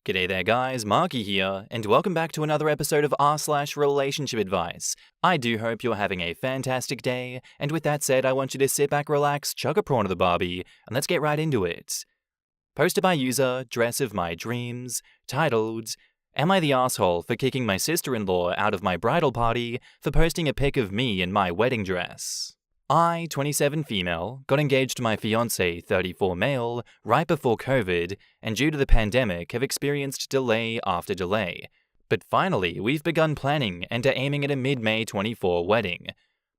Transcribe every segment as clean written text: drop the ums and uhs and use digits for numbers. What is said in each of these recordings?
G'day there guys, Marky here, and welcome back to another episode of r/relationship advice. I do hope you're having a fantastic day, and with that said, I want you to sit back, relax, chug a prawn of the Barbie, and let's get right into it. Posted by user Dress of My Dreams, titled, Am I the asshole for kicking my sister-in-law out of my bridal party for posting a pic of me in my wedding dress? I, 27 female, got engaged to my fiancé, 34 male, right before COVID, and due to the pandemic have experienced delay after delay. But finally, we've begun planning and are aiming at a mid-May 24 wedding.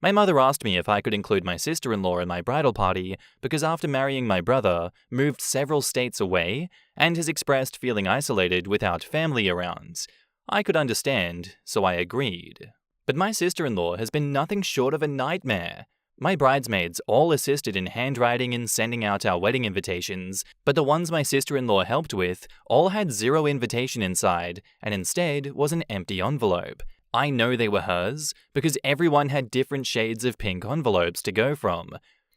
My mother asked me if I could include my sister-in-law in my bridal party because after marrying my brother, moved several states away, and has expressed feeling isolated without family around. I could understand, so I agreed. But my sister-in-law has been nothing short of a nightmare. My bridesmaids all assisted in handwriting and sending out our wedding invitations, but the ones my sister-in-law helped with all had zero invitation inside, and instead was an empty envelope. I know they were hers, because everyone had different shades of pink envelopes to go from.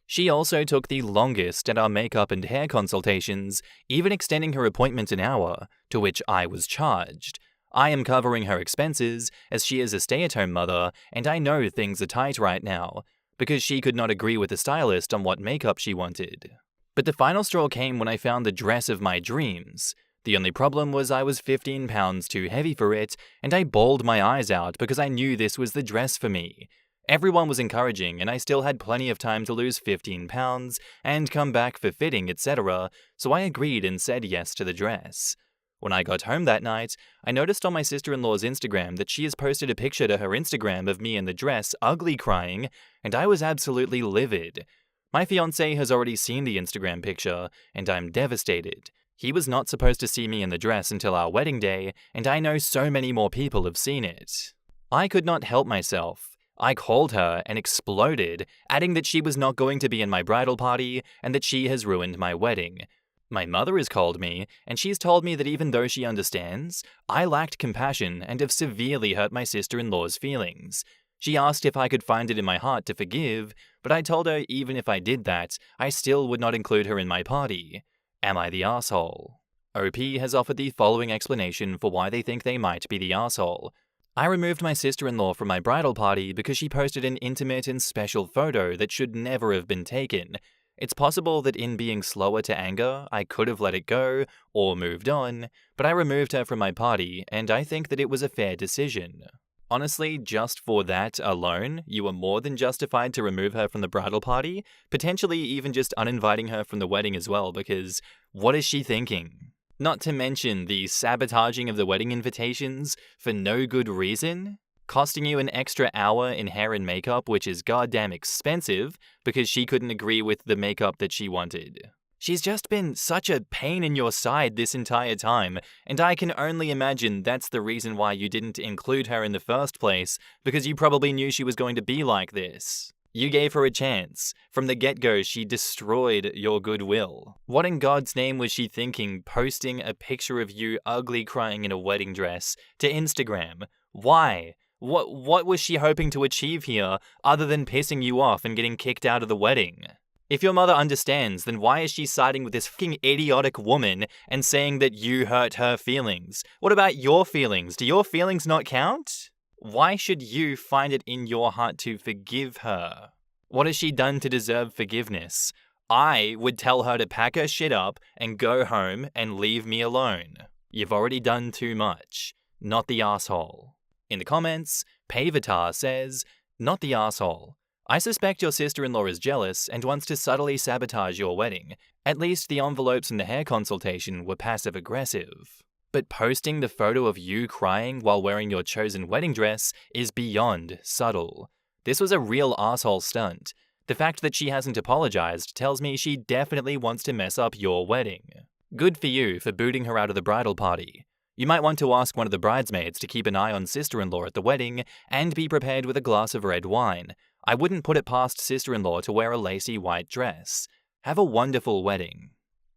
She also took the longest at our makeup and hair consultations, even extending her appointment an hour, to which I was charged. I am covering her expenses, as she is a stay-at-home mother, and I know things are tight right now, because she could not agree with the stylist on what makeup she wanted. But the final straw came when I found the dress of my dreams. The only problem was I was 15 pounds too heavy for it, and I bawled my eyes out because I knew this was the dress for me. Everyone was encouraging, and I still had plenty of time to lose 15 pounds and come back for fitting, etc., so I agreed and said yes to the dress. When I got home that night, I noticed on my sister-in-law's Instagram that she has posted a picture to her Instagram of me in the dress, ugly crying, and I was absolutely livid. My fiancé has already seen the Instagram picture, and I'm devastated. He was not supposed to see me in the dress until our wedding day, and I know so many more people have seen it. I could not help myself. I called her and exploded, adding that she was not going to be in my bridal party and that she has ruined my wedding. My mother has called me, and she's told me that even though she understands, I lacked compassion and have severely hurt my sister-in-law's feelings. She asked if I could find it in my heart to forgive, but I told her even if I did that, I still would not include her in my party. Am I the asshole? OP has offered the following explanation for why they think they might be the asshole. I removed my sister-in-law from my bridal party because she posted an intimate and special photo that should never have been taken. It's possible that in being slower to anger, I could have let it go or moved on, but I removed her from my party, and I think that it was a fair decision. Honestly, just for that alone, you are more than justified to remove her from the bridal party, potentially even just uninviting her from the wedding as well, because what is she thinking? Not to mention the sabotaging of the wedding invitations for no good reason, costing you an extra hour in hair and makeup, which is goddamn expensive, because she couldn't agree with the makeup that she wanted. She's just been such a pain in your side this entire time, and I can only imagine that's the reason why you didn't include her in the first place, because you probably knew she was going to be like this. You gave her a chance. From the get-go, she destroyed your goodwill. What in God's name was she thinking, posting a picture of you ugly crying in a wedding dress to Instagram? Why? What was she hoping to achieve here, other than pissing you off and getting kicked out of the wedding? If your mother understands, then why is she siding with this fucking idiotic woman and saying that you hurt her feelings? What about your feelings? Do your feelings not count? Why should you find it in your heart to forgive her? What has she done to deserve forgiveness? I would tell her to pack her shit up and go home and leave me alone. You've already done too much. Not the asshole. In the comments, Pavatar says, not the asshole. I suspect your sister-in-law is jealous and wants to subtly sabotage your wedding. At least the envelopes and the hair consultation were passive-aggressive. But posting the photo of you crying while wearing your chosen wedding dress is beyond subtle. This was a real asshole stunt. The fact that she hasn't apologized tells me she definitely wants to mess up your wedding. Good for you for booting her out of the bridal party. You might want to ask one of the bridesmaids to keep an eye on sister-in-law at the wedding and be prepared with a glass of red wine. I wouldn't put it past sister-in-law to wear a lacy white dress. Have a wonderful wedding.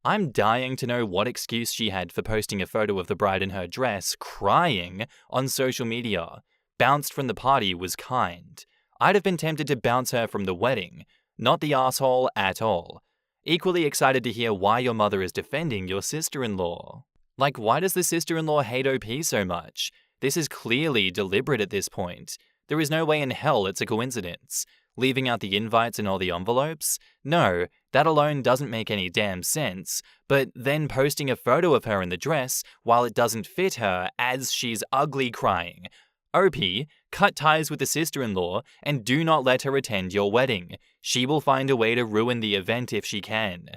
I'm dying to know what excuse she had for posting a photo of the bride in her dress, crying, on social media. Bounced from the party was kind. I'd have been tempted to bounce her from the wedding. Not the asshole at all. Equally excited to hear why your mother is defending your sister-in-law. Like, why does the sister-in-law hate OP so much? This is clearly deliberate at this point. There is no way in hell it's a coincidence. Leaving out the invites and all the envelopes? No, that alone doesn't make any damn sense. But then posting a photo of her in the dress while it doesn't fit her as she's ugly crying. OP, cut ties with the sister-in-law and do not let her attend your wedding. She will find a way to ruin the event if she can.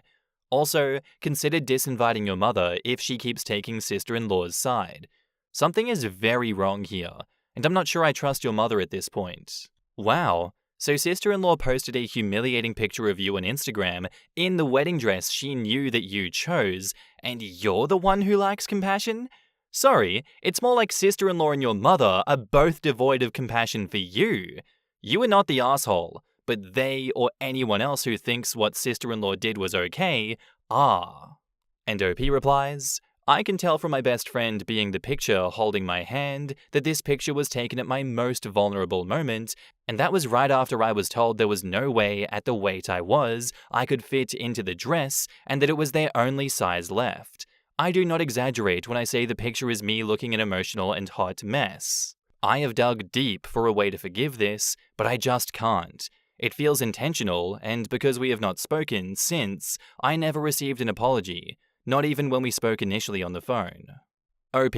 Also, consider disinviting your mother if she keeps taking sister-in-law's side. Something is very wrong here, and I'm not sure I trust your mother at this point. Wow, so sister-in-law posted a humiliating picture of you on Instagram in the wedding dress she knew that you chose, and you're the one who lacks compassion? Sorry, it's more like sister-in-law and your mother are both devoid of compassion for you. You are not the asshole, but they or anyone else who thinks what sister-in-law did was okay are. And OP replies, I can tell from my best friend being the picture holding my hand that this picture was taken at my most vulnerable moment, and that was right after I was told there was no way at the weight I could fit into the dress and that it was their only size left. I do not exaggerate when I say the picture is me looking an emotional and hot mess. I have dug deep for a way to forgive this, but I just can't. It feels intentional, and because we have not spoken since, I never received an apology, not even when we spoke initially on the phone. OP,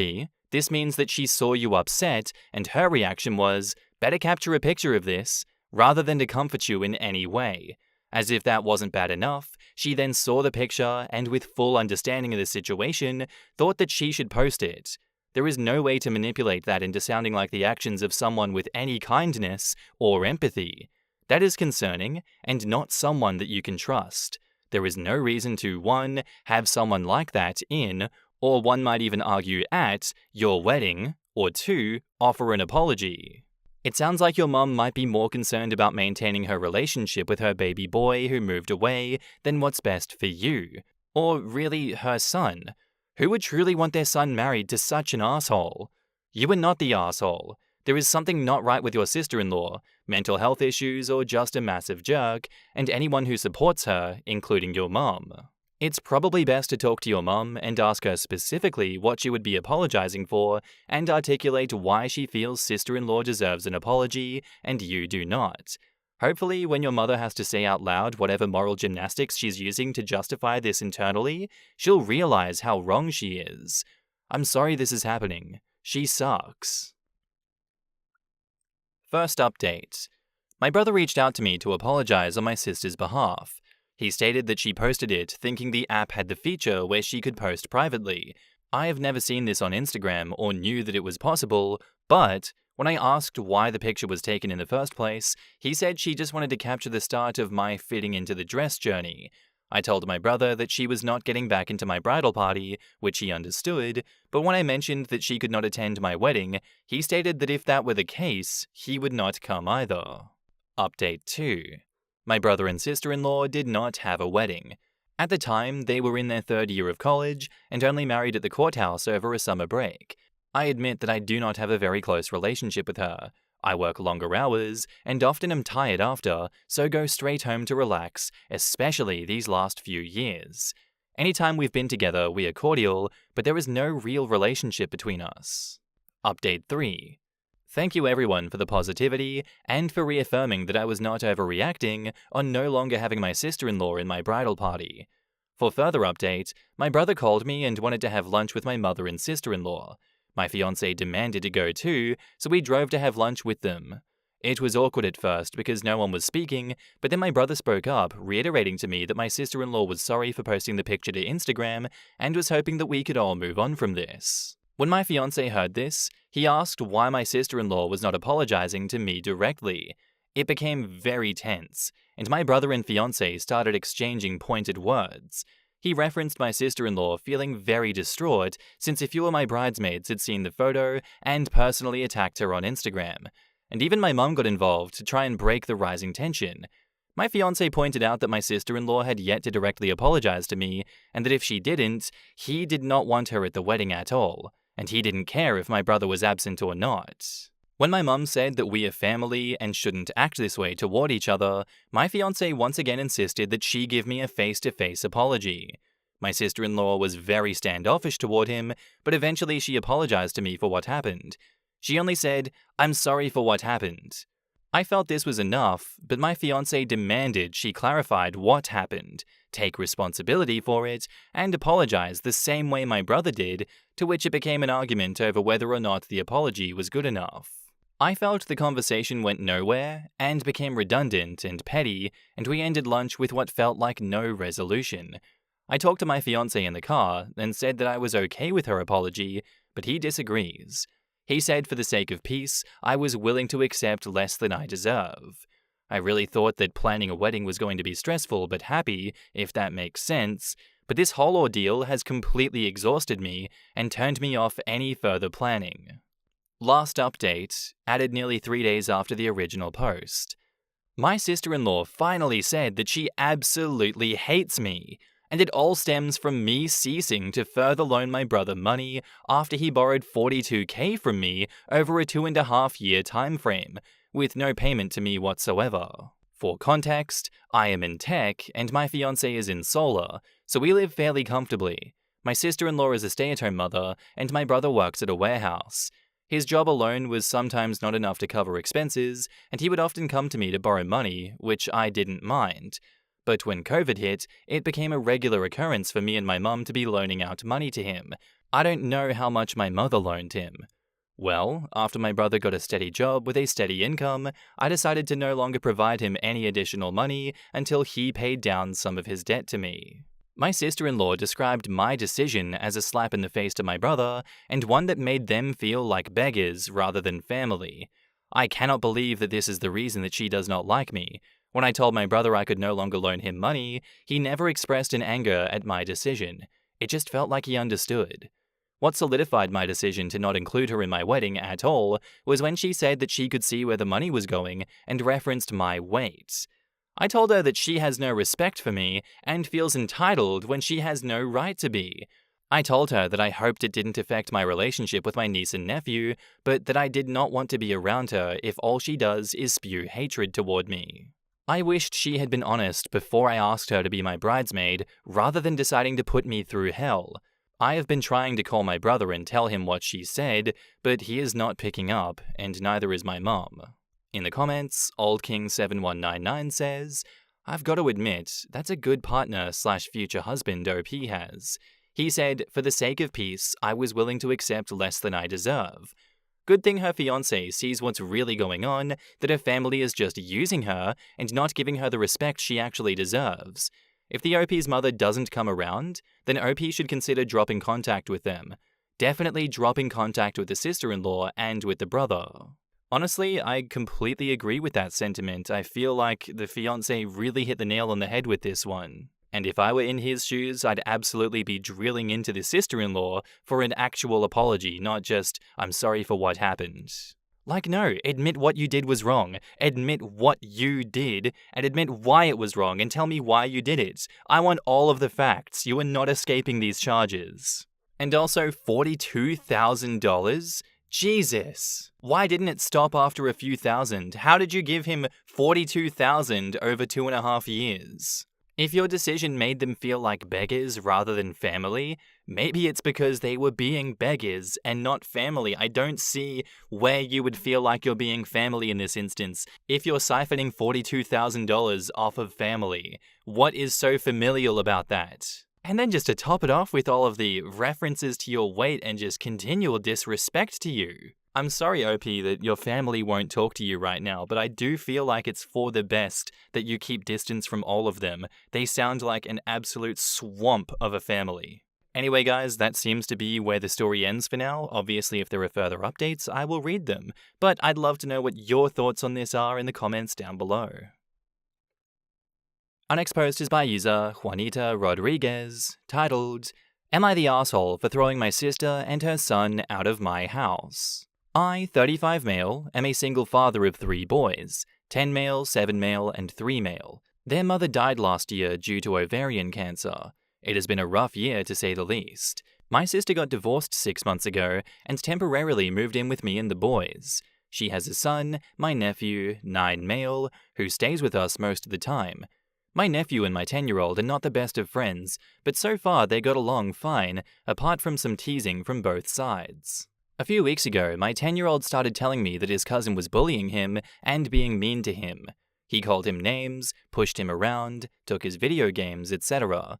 this means that she saw you upset, and her reaction was, better capture a picture of this, rather than to comfort you in any way. As if that wasn't bad enough, she then saw the picture and with full understanding of the situation, thought that she should post it. There is no way to manipulate that into sounding like the actions of someone with any kindness or empathy. That is concerning, and not someone that you can trust. There is no reason to 1. Have someone like that in, or one might even argue at, your wedding, or 2. Offer an apology. It sounds like your mum might be more concerned about maintaining her relationship with her baby boy who moved away than what's best for you. Or really, her son. Who would truly want their son married to such an asshole? You are not the asshole. There is something not right with your sister-in-law, mental health issues, or just a massive jerk, and anyone who supports her, including your mum. It's probably best to talk to your mum and ask her specifically what she would be apologizing for and articulate why she feels sister-in-law deserves an apology and you do not. Hopefully, when your mother has to say out loud whatever moral gymnastics she's using to justify this internally, she'll realize how wrong she is. I'm sorry this is happening. She sucks. First update. My brother reached out to me to apologize on my sister's behalf. He stated that she posted it thinking the app had the feature where she could post privately. I have never seen this on Instagram or knew that it was possible, but when I asked why the picture was taken in the first place, he said she just wanted to capture the start of my fitting into the dress journey. I told my brother that she was not getting back into my bridal party, which he understood, but when I mentioned that she could not attend my wedding, he stated that if that were the case, he would not come either. Update 2. My brother and sister-in-law did not have a wedding. At the time, they were in their 3rd year of college and only married at the courthouse over a summer break. I admit that I do not have a very close relationship with her. I work longer hours and often am tired after, so go straight home to relax, especially these last few years. Anytime we've been together, we are cordial, but there is no real relationship between us. Update 3. Thank you everyone for the positivity and for reaffirming that I was not overreacting on no longer having my sister-in-law in my bridal party. For further update, my brother called me and wanted to have lunch with my mother and sister-in-law. My fiancé demanded to go too, so we drove to have lunch with them. It was awkward at first because no one was speaking, but then my brother spoke up, reiterating to me that my sister-in-law was sorry for posting the picture to Instagram and was hoping that we could all move on from this. When my fiancé heard this, he asked why my sister-in-law was not apologizing to me directly. It became very tense, and my brother and fiancé started exchanging pointed words. He referenced my sister-in-law feeling very distraught since a few of my bridesmaids had seen the photo and personally attacked her on Instagram. And even my mum got involved to try and break the rising tension. My fiancé pointed out that my sister-in-law had yet to directly apologize to me, and that if she didn't, he did not want her at the wedding at all, and he didn't care if my brother was absent or not. When my mum said that we are family and shouldn't act this way toward each other, my fiancé once again insisted that she give me a face-to-face apology. My sister-in-law was very standoffish toward him, but eventually she apologized to me for what happened. She only said, "I'm sorry for what happened." I felt this was enough, but my fiancé demanded she clarified what happened, take responsibility for it, and apologize the same way my brother did, to which it became an argument over whether or not the apology was good enough. I felt the conversation went nowhere and became redundant and petty, and we ended lunch with what felt like no resolution. I talked to my fiancé in the car and said that I was okay with her apology, but he disagrees. He said for the sake of peace, I was willing to accept less than I deserve. I really thought that planning a wedding was going to be stressful but happy, if that makes sense, but this whole ordeal has completely exhausted me and turned me off any further planning. Last update, added nearly 3 days after the original post. My sister-in-law finally said that she absolutely hates me, and it all stems from me ceasing to further loan my brother money after he borrowed $42,000 from me over a 2.5-year time frame, with no payment to me whatsoever. For context, I am in tech and my fiancé is in solar, so we live fairly comfortably. My sister-in-law is a stay-at-home mother, and my brother works at a warehouse. His job alone was sometimes not enough to cover expenses, and he would often come to me to borrow money, which I didn't mind. But when COVID hit, it became a regular occurrence for me and my mum to be loaning out money to him. I don't know how much my mother loaned him. Well, after my brother got a steady job with a steady income, I decided to no longer provide him any additional money until he paid down some of his debt to me. My sister-in-law described my decision as a slap in the face to my brother, and one that made them feel like beggars rather than family. I cannot believe that this is the reason that she does not like me. When I told my brother I could no longer loan him money, he never expressed an anger at my decision. It just felt like he understood. What solidified my decision to not include her in my wedding at all was when she said that she could see where the money was going and referenced my weight. I told her that she has no respect for me and feels entitled when she has no right to be. I told her that I hoped it didn't affect my relationship with my niece and nephew, but that I did not want to be around her if all she does is spew hatred toward me. I wished she had been honest before I asked her to be my bridesmaid, rather than deciding to put me through hell. I have been trying to call my brother and tell him what she said, but he is not picking up, and neither is my mum. In the comments, OldKing7199 says, "I've got to admit, that's a good partner/future husband OP has. He said, for the sake of peace, I was willing to accept less than I deserve. Good thing her fiancé sees what's really going on, that her family is just using her and not giving her the respect she actually deserves. If the OP's mother doesn't come around, then OP should consider dropping contact with them. Definitely dropping contact with the sister-in-law and with the brother." Honestly, I completely agree with that sentiment. I feel like the fiancé really hit the nail on the head with this one. And if I were in his shoes, I'd absolutely be drilling into the sister-in-law for an actual apology, not just, "I'm sorry for what happened." Like, no, admit what you did was wrong. Admit what you did, and admit why it was wrong, and tell me why you did it. I want all of the facts. You are not escaping these charges. And also, $42,000? Jesus! Why didn't it stop after a few thousand? How did you give him $42,000 over 2.5 years? If your decision made them feel like beggars rather than family, maybe it's because they were being beggars and not family. I don't see where you would feel like you're being family in this instance if you're siphoning $42,000 off of family. What is so familial about that? And then just to top it off with all of the references to your weight and just continual disrespect to you. I'm sorry, OP, that your family won't talk to you right now, but I do feel like it's for the best that you keep distance from all of them. They sound like an absolute swamp of a family. Anyway, guys, that seems to be where the story ends for now. Obviously, if there are further updates, I will read them. But I'd love to know what your thoughts on this are in the comments down below. Our next post is by user Juanita Rodriguez, titled, "Am I the asshole for throwing my sister and her son out of my house? I, 35 male, am a single father of 3 boys, 10 male, 7 male, and 3 male. Their mother died last year due to ovarian cancer. It has been a rough year to say the least. My sister got divorced 6 months ago and temporarily moved in with me and the boys. She has a son, my nephew, 9 male, who stays with us most of the time. My nephew and my 10-year-old are not the best of friends, but so far they got along fine, apart from some teasing from both sides. A few weeks ago, my 10-year-old started telling me that his cousin was bullying him and being mean to him. He called him names, pushed him around, took his video games, etc.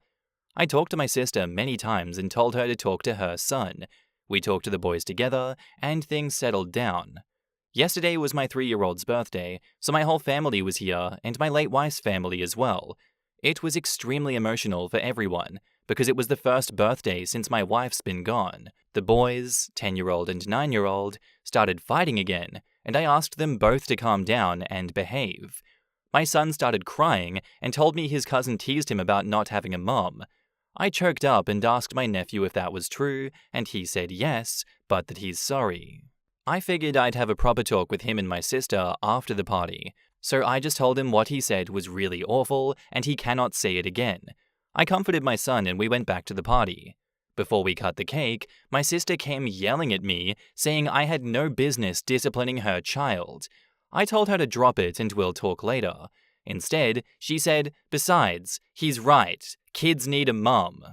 I talked to my sister many times and told her to talk to her son. We talked to the boys together, and things settled down. Yesterday was my 3-year-old's birthday, so my whole family was here, and my late wife's family as well. It was extremely emotional for everyone, because it was the first birthday since my wife's been gone. The boys, 10-year-old and 9-year-old, started fighting again, and I asked them both to calm down and behave. My son started crying and told me his cousin teased him about not having a mom. I choked up and asked my nephew if that was true, and he said yes, but that he's sorry. I figured I'd have a proper talk with him and my sister after the party, so I just told him what he said was really awful and he cannot say it again. I comforted my son and we went back to the party. Before we cut the cake, my sister came yelling at me, saying I had no business disciplining her child. I told her to drop it and we'll talk later. Instead, she said, "Besides, he's right. Kids need a mom."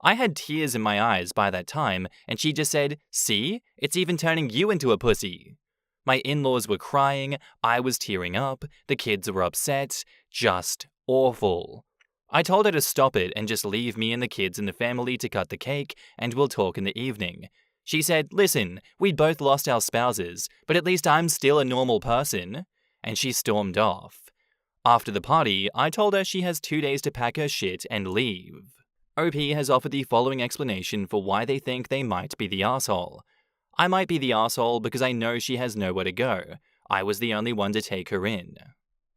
I had tears in my eyes by that time, and she just said, "See? It's even turning you into a pussy." My in-laws were crying, I was tearing up, the kids were upset. Just awful. I told her to stop it and just leave me and the kids and the family to cut the cake, and we'll talk in the evening. She said, "Listen, we'd both lost our spouses, but at least I'm still a normal person." And she stormed off. After the party, I told her she has 2 days to pack her shit and leave. OP has offered the following explanation for why they think they might be the asshole. I might be the asshole because I know she has nowhere to go. I was the only one to take her in.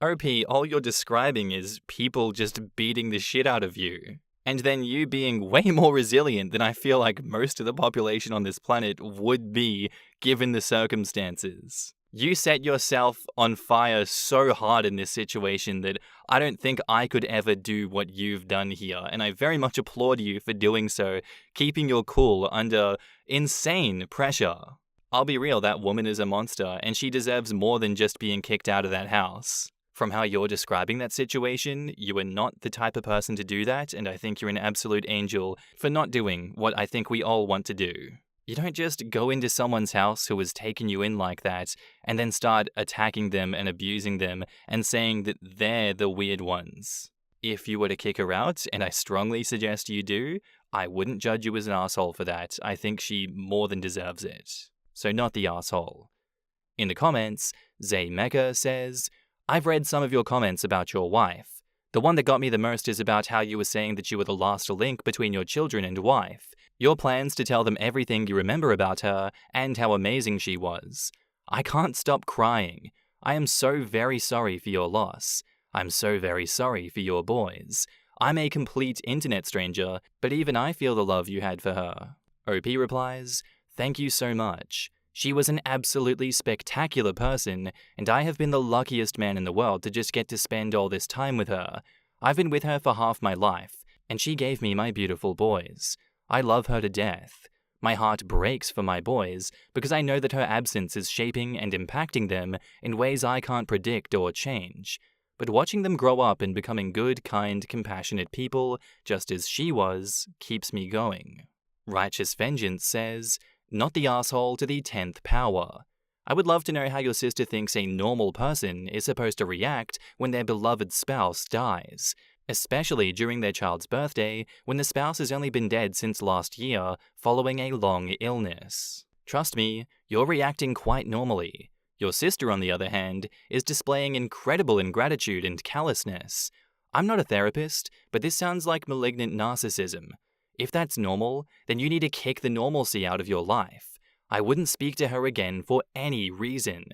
OP, all you're describing is people just beating the shit out of you. And then you being way more resilient than I feel like most of the population on this planet would be given the circumstances. You set yourself on fire so hard in this situation that I don't think I could ever do what you've done here, and I very much applaud you for doing so, keeping your cool under insane pressure. I'll be real, that woman is a monster, and she deserves more than just being kicked out of that house. From how you're describing that situation, you are not the type of person to do that, and I think you're an absolute angel for not doing what I think we all want to do. You don't just go into someone's house who has taken you in like that and then start attacking them and abusing them and saying that they're the weird ones. If you were to kick her out, and I strongly suggest you do, I wouldn't judge you as an asshole for that. I think she more than deserves it. So not the asshole. In the comments, Zay Mecca says, "I've read some of your comments about your wife. The one that got me the most is about how you were saying that you were the last link between your children and wife. Your plans to tell them everything you remember about her and how amazing she was. I can't stop crying. I am so very sorry for your loss. I'm so very sorry for your boys. I'm a complete internet stranger, but even I feel the love you had for her." OP replies, "Thank you so much. She was an absolutely spectacular person, and I have been the luckiest man in the world to just get to spend all this time with her. I've been with her for half my life, and she gave me my beautiful boys. I love her to death. My heart breaks for my boys because I know that her absence is shaping and impacting them in ways I can't predict or change. But watching them grow up and becoming good, kind, compassionate people, just as she was, keeps me going." Righteous Vengeance says, "Not the asshole to the 10th power. I would love to know how your sister thinks a normal person is supposed to react when their beloved spouse dies, especially during their child's birthday when the spouse has only been dead since last year following a long illness. Trust me, you're reacting quite normally. Your sister, on the other hand, is displaying incredible ingratitude and callousness. I'm not a therapist, but this sounds like malignant narcissism. If that's normal, then you need to kick the normalcy out of your life. I wouldn't speak to her again for any reason.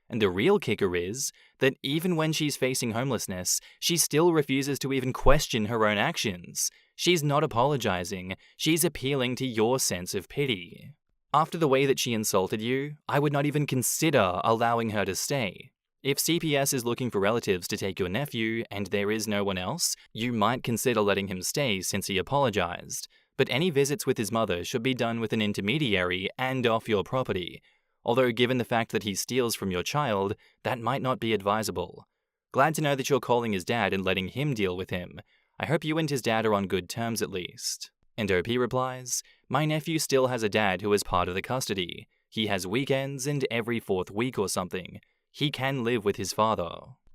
And the real kicker is that even when she's facing homelessness, she still refuses to even question her own actions. She's not apologizing, she's appealing to your sense of pity. After the way that she insulted you, I would not even consider allowing her to stay. If CPS is looking for relatives to take your nephew and there is no one else, you might consider letting him stay since he apologized. But any visits with his mother should be done with an intermediary and off your property. Although given the fact that he steals from your child, that might not be advisable. Glad to know that you're calling his dad and letting him deal with him. I hope you and his dad are on good terms at least." And OP replies, "My nephew still has a dad who is part of the custody. He has weekends and every 4th week or something. He can live with his father."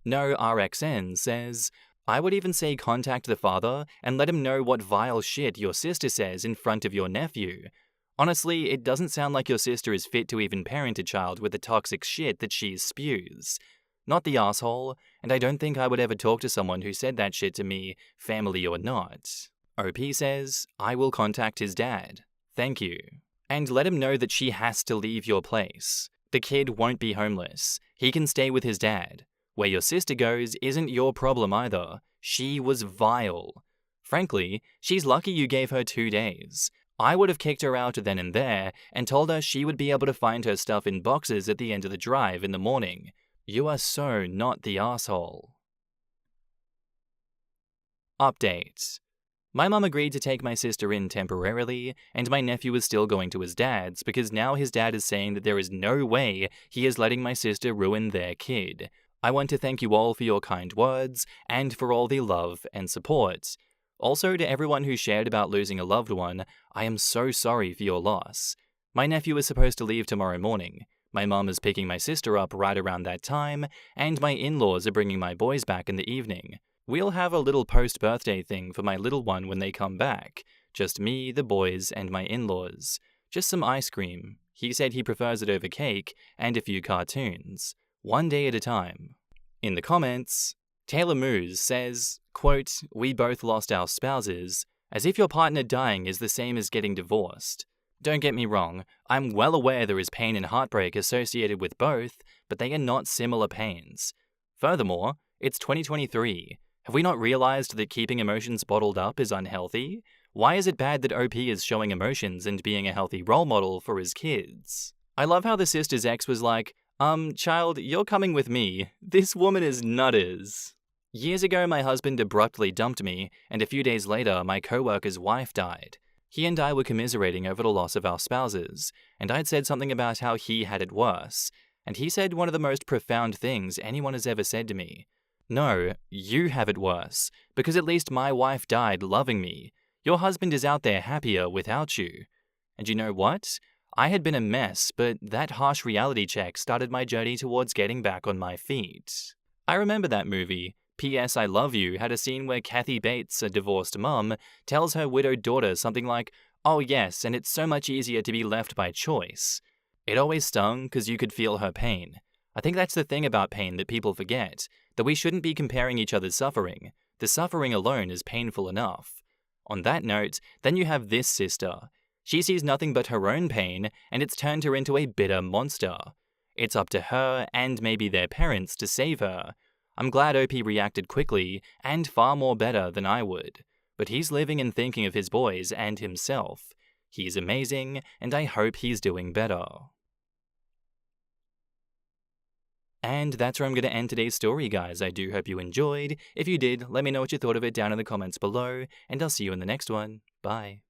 No RXN says, "I would even say contact the father and let him know what vile shit your sister says in front of your nephew. Honestly, it doesn't sound like your sister is fit to even parent a child with the toxic shit that she spews. Not the asshole, and I don't think I would ever talk to someone who said that shit to me, family or not." OP says, "I will contact his dad. Thank you. And let him know that she has to leave your place. The kid won't be homeless. He can stay with his dad. Where your sister goes isn't your problem either. She was vile. Frankly, she's lucky you gave her 2 days. I would have kicked her out then and there and told her she would be able to find her stuff in boxes at the end of the drive in the morning. You are so not the asshole." Update. My mum agreed to take my sister in temporarily, and my nephew is still going to his dad's because now his dad is saying that there is no way he is letting my sister ruin their kid. I want to thank you all for your kind words and for all the love and support. Also, to everyone who shared about losing a loved one, I am so sorry for your loss. My nephew is supposed to leave tomorrow morning. My mum is picking my sister up right around that time, and my in-laws are bringing my boys back in the evening. We'll have a little post-birthday thing for my little one when they come back. Just me, the boys, and my in-laws. Just some ice cream. He said he prefers it over cake, and a few cartoons. One day at a time. In the comments, Taylor Moose says, quote, "We both lost our spouses, as if your partner dying is the same as getting divorced. Don't get me wrong, I'm well aware there is pain and heartbreak associated with both, but they are not similar pains. Furthermore, it's 2023. Have we not realized that keeping emotions bottled up is unhealthy? Why is it bad that OP is showing emotions and being a healthy role model for his kids?" I love how the sister's ex was like, child, you're coming with me. This woman is nutters. Years ago, my husband abruptly dumped me, and a few days later, my co-worker's wife died. He and I were commiserating over the loss of our spouses, and I'd said something about how he had it worse, and he said one of the most profound things anyone has ever said to me. "No, you have it worse, because at least my wife died loving me. Your husband is out there happier without you." And you know what? I had been a mess, but that harsh reality check started my journey towards getting back on my feet. I remember that movie. P.S. I Love You had a scene where Kathy Bates, a divorced mum, tells her widowed daughter something like, "Oh yes, and it's so much easier to be left by choice." It always stung because you could feel her pain. I think that's the thing about pain that people forget, that we shouldn't be comparing each other's suffering. The suffering alone is painful enough. On that note, then you have this sister. She sees nothing but her own pain, and it's turned her into a bitter monster. It's up to her, and maybe their parents, to save her. I'm glad OP reacted quickly, and far more better than I would. But he's living and thinking of his boys and himself. He's amazing, and I hope he's doing better. And that's where I'm going to end today's story, guys. I do hope you enjoyed. If you did, let me know what you thought of it down in the comments below, and I'll see you in the next one. Bye.